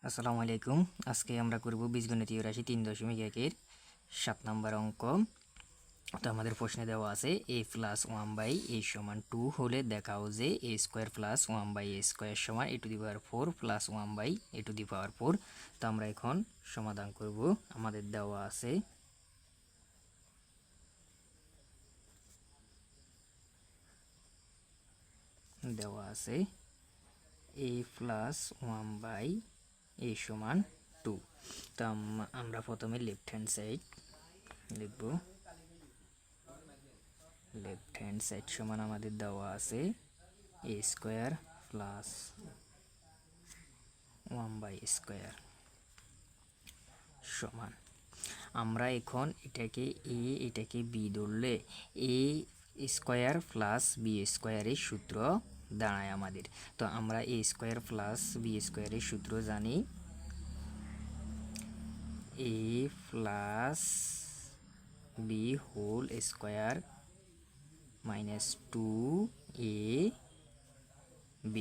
আসসালামু আলাইকুম। আজকে আমরা করব বীজগণিতীয় রাশি 3.1 7 নম্বর অঙ্ক। তো আমাদের প্রশ্নে দেওয়া আছে a + 1/a = 2 হলে দেখাও যে a² + 1/a² সমান a⁴ + 1/a⁴। তো আমরা এখন সমাধান করব। আমাদের দেওয়া আছে a + 1/a = 2। তো আমরা প্রথমে লেফট হ্যান্ড সাইড লিখব। লেফট হ্যান্ড সাইড সমান আমাদের দেওয়া আছে a² + 1/a² সমান। আমরা এখন এটাকে a এটাকে b ধরলে a² + b² এর সূত্র দাঁড়ায় আমাদের। তো আমরা a² + b² এর সূত্র জানি a + b² - 2ab।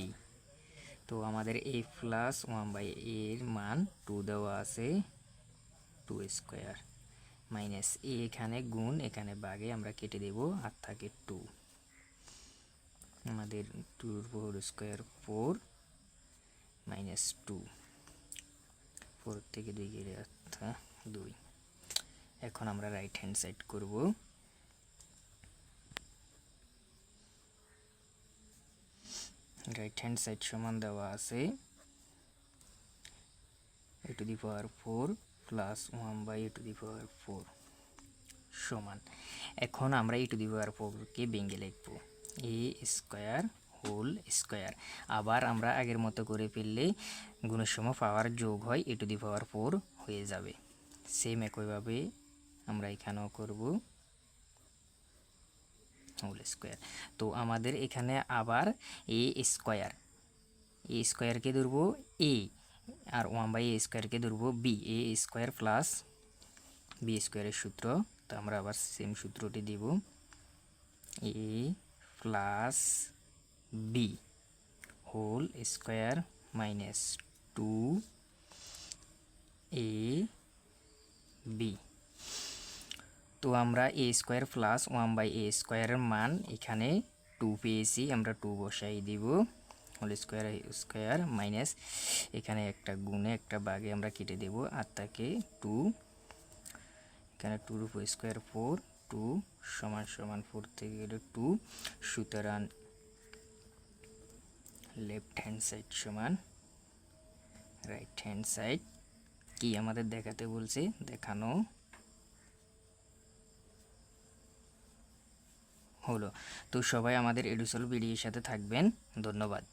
তো আমাদের a + 1/a এর মান 2 দেওয়া আছে, 2² মাইনাস a এখানে গুণ এখানে ভাগে আমরা কেটে দেব, আর থাকে 2। আমাদের 2² 4 মাইনাস 2, 4 থেকে 2 গেলে 2। এখন আমরা রাইট হ্যান্ড সাইড করব। রাইট হ্যান্ড সাইড সমান দেওয়া আছে a⁴ + 1/a⁴ সমান। এখন আমরা a⁴ কে ভেঙে লিখব a²²। আবার আমরা আগের মতো করে ফেললে গুণের সময় পাওয়ার যোগ হয় a⁴ হয়ে যাবে। সেম একইভাবে আমরা এখানেও করব হোল²। তো আমাদের এখানে আবার a² কে ধরব a, আর 1/a² কে ধরব b। a² + b² এর সূত্র। তো আমরা আবার সেম সূত্রটি দিব a + b² - 2ab। তো আমরা a² + 1/a² এর মান এখানে 2 পেয়েছি, আমরা 2 বসাই দিব। হোল² মাইনাস এখানে একটা গুণে একটা ভাগে আমরা কেটে দেব, আর তাকে 2। এখানে 2² 4, 2 = 4 থেকে গেলে 2। সুতরাং লেফট হ্যান্ড সাইড সমান রাইট হ্যান্ড সাইড। কি আমাদের দেখাতে বলছে, দেখানো হলো। তো সবাই আমাদের এডুসল ভিডিওর সাথে থাকবেন। ধন্যবাদ।